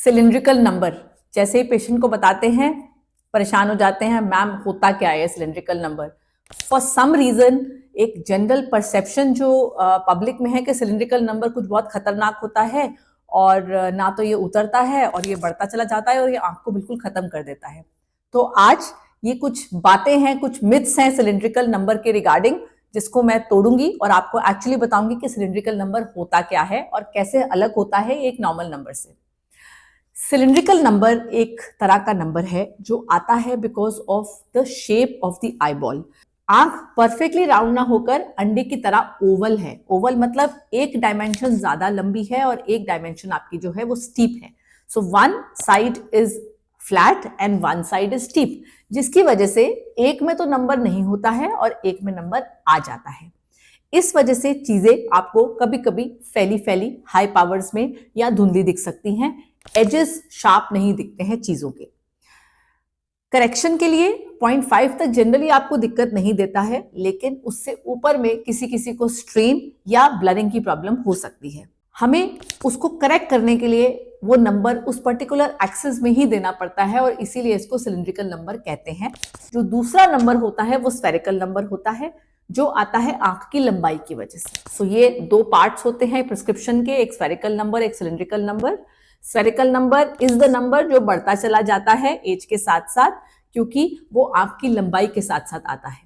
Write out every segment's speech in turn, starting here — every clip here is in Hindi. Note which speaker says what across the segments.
Speaker 1: सिलिंड्रिकल नंबर जैसे ही पेशेंट को बताते हैं परेशान हो जाते हैं, मैम होता क्या है cylindrical number. For some reason एक जनरल परसेप्शन जो पब्लिक में है कि सिलिंड्रिकल नंबर कुछ बहुत खतरनाक होता है और ना तो ये उतरता है और ये बढ़ता चला जाता है और ये आंख को बिल्कुल खत्म कर देता है। तो आज ये कुछ बातें हैं, कुछ मिथ्स हैं सिलिंड्रिकल नंबर के रिगार्डिंग, जिसको मैं तोड़ूंगी और आपको एक्चुअली बताऊंगी कि सिलिंड्रिकल नंबर होता क्या है और कैसे अलग होता है एक नॉर्मल नंबर से। सिलिंड्रिकल नंबर एक तरह का नंबर है जो आता है because of the shape of the eyeball. आंख परफेक्टली राउंड ना होकर अंडे की तरह ओवल है। ओवल मतलब एक डायमेंशन ज्यादा लंबी है और एक डायमेंशन आपकी जो है वो स्टीप है। So one side is flat and one side is steep, जिसकी वजह से एक में तो नंबर नहीं होता है और एक में नंबर आ जाता है। इस वजह से चीजें आपको कभी कभी फैली फैली हाई पावर्स में या धुंधली दिख सकती हैं, एजेस शार्प नहीं दिखते हैं चीजों के। करेक्शन के लिए 0.5 तक जनरली आपको दिक्कत नहीं देता है, लेकिन उससे ऊपर में किसी किसी को स्ट्रेन या ब्लरिंग की प्रॉब्लम हो सकती है। हमें उसको करेक्ट करने के लिए वो नंबर उस पर्टिकुलर एक्सिस में ही देना पड़ता है और इसीलिए इसको सिलिंड्रिकल नंबर कहते हैं। जो दूसरा नंबर होता है वो स्फेरिकल नंबर होता है, जो आता है आंख की लंबाई की वजह से। सो ये दो पार्ट्स होते हैं प्रिस्क्रिप्शन के, एक स्फेरिकल नंबर, एक cylindrical number. Spherical number is the number जो बढ़ता चला जाता है एज के साथ साथ, क्योंकि वो आंख की लंबाई के साथ साथ आता है।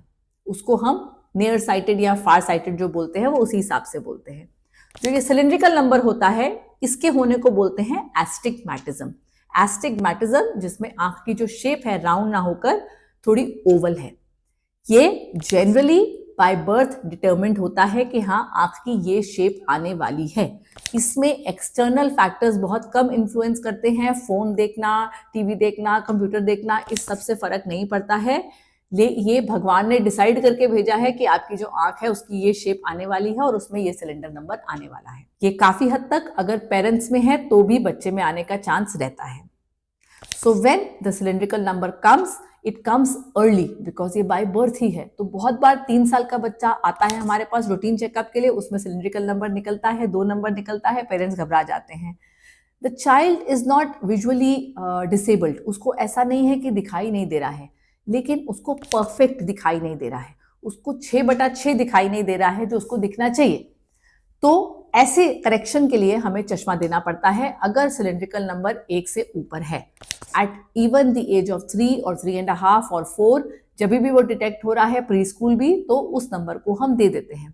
Speaker 1: उसको हम नियर साइटेड या फार साइटेड जो बोलते हैं वो उसी हिसाब से बोलते हैं। जो ये सिलिंड्रिकल नंबर होता है इसके होने को बोलते हैं एस्टिग्मैटिज्म। एस्टिग्मैटिज्म जिसमें आंख की जो शेप है राउंड ना होकर थोड़ी ओवल है। ये जनरली बाय बर्थ डिटरमिन्ड होता है कि हाँ आंख की ये शेप आने वाली है। इसमें एक्सटर्नल फैक्टर्स बहुत कम इन्फ्लुएंस करते हैं। फोन देखना, टीवी देखना, कंप्यूटर देखना, इस सब से फर्क नहीं पड़ता है। ये भगवान ने डिसाइड करके भेजा है कि आपकी जो आंख है उसकी ये शेप आने वाली है और उसमें ये सिलेंडर नंबर आने वाला है। ये काफी हद तक अगर पेरेंट्स में है तो भी बच्चे में आने का चांस रहता है। So when the cylindrical number comes, it comes early because ये बाय बर्थ ही है। तो बहुत बार 3 साल का बच्चा आता है हमारे पास रूटीन चेकअप के लिए, उसमें सिलिंड्रिकल नंबर निकलता है, 2 नंबर निकलता है, पेरेंट्स घबरा जाते हैं। The child is not visually disabled, उसको ऐसा नहीं है कि दिखाई नहीं दे रहा है, लेकिन उसको परफेक्ट दिखाई नहीं दे रहा है, उसको 6/6 दिखाई नहीं दे रहा है जो उसको दिखना चाहिए। तो ऐसे करेक्शन के लिए हमें चश्मा देना पड़ता है अगर सिलिंड्रिकल नंबर 1 से ऊपर है। At even the age of 3 और 3.5 और 4 जब भी वो डिटेक्ट हो रहा है, प्री स्कूल भी, तो उस नंबर को हम दे देते हैं।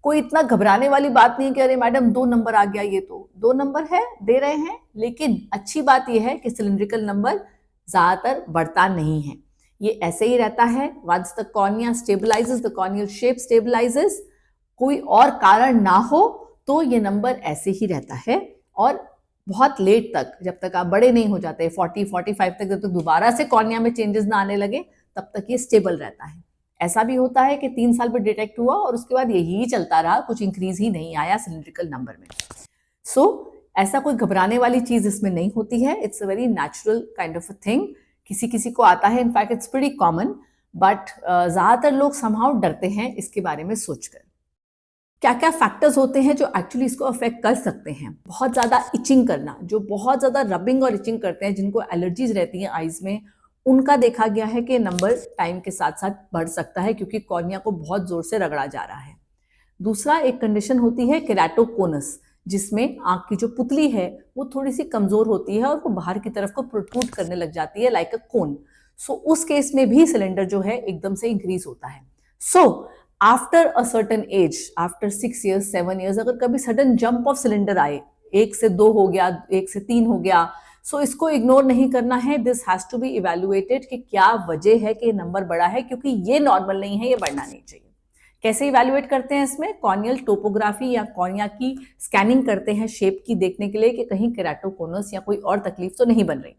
Speaker 1: कोई इतना घबराने वाली बात नहीं कि अरे मैडम 2 नंबर आ गया, ये तो 2 नंबर है दे रहे हैं। लेकिन अच्छी बात यह है कि सिलिंड्रिकल नंबर ज्यादातर बढ़ता नहीं है, ये ऐसे ही रहता है। Once the cornea stabilises, the corneal shape stabilises, कोई और कारण ना हो तो ये नंबर ऐसे ही रहता है और बहुत लेट तक, जब तक आप बड़े नहीं हो जाते 40-45 तक, जब तक दोबारा से कॉर्निया में चेंजेस ना आने लगे तब तक ये स्टेबल रहता है। ऐसा भी होता है कि 3 साल में डिटेक्ट हुआ और उसके बाद यही चलता रहा, कुछ इंक्रीज ही नहीं आया सिलिंड्रिकल नंबर में। सो ऐसा कोई घबराने वाली चीज इसमें नहीं होती है। It's a very natural kind of a thing. किसी किसी को आता है, in fact it's pretty common, but ज्यादातर लोग समहाउ डरते हैं इसके बारे में सोचकर। क्या क्या फैक्टर्स होते हैं जो एक्चुअली इसको अफेक्ट कर सकते हैं? बहुत ज्यादा इचिंग करना, जो बहुत ज्यादा रबिंग और इचिंग करते हैं, जिनको एलर्जीज रहती हैं आईज में, उनका देखा गया है कि नंबर टाइम के साथ साथ बढ़ सकता है क्योंकि कॉर्निया को बहुत जोर से रगड़ा जा रहा है। दूसरा एक कंडीशन होती है केराटोकोनस, जिसमें आंख की जो पुतली है वो थोड़ी सी कमजोर होती है और वो बाहर की तरफ को प्रोट्रूड करने लग जाती है लाइक अ कोन। सो उस केस में भी सिलेंडर जो है एकदम से इंक्रीज होता है। So after a certain age, after 6 years 7 years, अगर कभी सडन जंप ऑफ सिलेंडर आए, 1 से 2 हो गया, 1 से 3 हो गया, सो इसको इग्नोर नहीं करना है। This has to be evaluated कि क्या वजह है कि नंबर बढ़ा है, क्योंकि ये नॉर्मल नहीं है, ये बढ़ना नहीं चाहिए। कैसे इवेल्युएट करते हैं इसमें? कॉर्नियल टोपोग्राफी या कॉर्निया की स्कैनिंग करते हैं शेप की देखने के लिए कि कहीं केराटोकोनस या कोई और तकलीफ तो नहीं बन रही।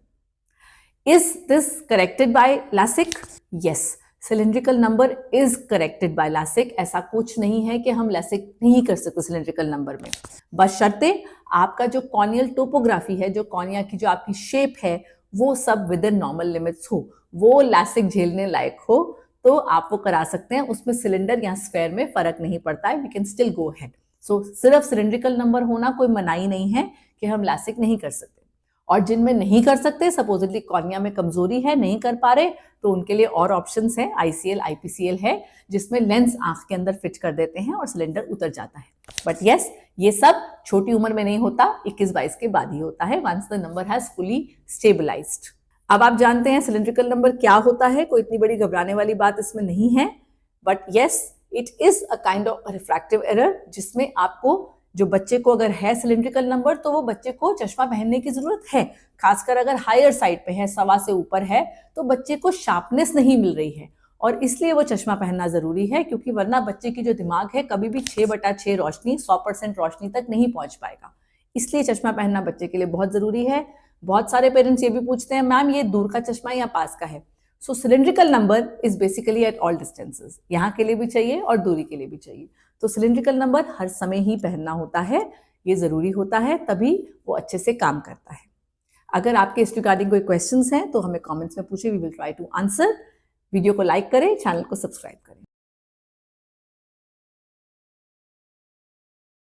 Speaker 1: Is this corrected bye LASIK? Yes, cylindrical number is corrected bye LASIK. ऐसा कुछ नहीं है कि हम लासिक नहीं कर सकते सिलिंड्रिकल नंबर में, बशर्ते आपका जो कॉर्नियल टोपोग्राफी है, जो कॉर्निया की जो आपकी शेप है, वो सब विद इन नॉर्मल लिमिट्स हो, वो लासिक झेलने लायक हो, तो आप वो करा सकते हैं। उसमें सिलेंडर या स्फेयर में फर्क नहीं पड़ता है, we can still go ahead. So सिर्फ सिलिंड्रिकल नंबर होना कोई मनाही नहीं है कि हम लासिक नहीं कर सकते। और जिनमें नहीं कर सकते, सपोजिटली कॉर्निया में कमजोरी है, नहीं कर पा रहे, तो उनके लिए और ऑप्शंस है, ICL, IPCL है, जिसमें लेंस आंख के अंदर फिट कर देते हैं और सिलेंडर उतर जाता है। बट यस, ये सब छोटी उम्र में नहीं होता, 21-22 के बाद ही होता है, once the number has fully stabilised. अब आप जानते हैं सिलेंड्रिकल नंबर क्या होता है, कोई इतनी बड़ी घबराने वाली बात इसमें नहीं है। But yes, it is a kind of refractive error, जिसमें आपको, जो बच्चे को अगर है सिलेंड्रिकल नंबर, तो वो बच्चे को चश्मा पहनने की जरूरत है, खासकर अगर हायर साइड पे है, 1.25 से ऊपर है, तो बच्चे को शार्पनेस नहीं मिल रही है और इसलिए वो चश्मा पहनना जरूरी है, क्योंकि वरना बच्चे की जो दिमाग है कभी भी 6/6 रोशनी, 100% रोशनी तक नहीं पहुंच पाएगा। इसलिए चश्मा पहनना बच्चे के लिए बहुत जरूरी है। बहुत सारे पेरेंट्स ये भी पूछते हैं, मैम ये दूर का चश्मा या पास का है? So cylindrical number is basically at all distances, यहाँ के लिए भी चाहिए और दूरी के लिए भी चाहिए। तो सिलेंड्रिकल नंबर हर समय ही पहनना होता है, ये जरूरी होता है, तभी वो अच्छे से काम करता है। अगर आपके इस रिगार्डिंग कोई क्वेश्चंस हैं तो हमें कमेंट्स में पूछे, we will try to answer. Video को लाइक करें, चैनल को सब्सक्राइब करें।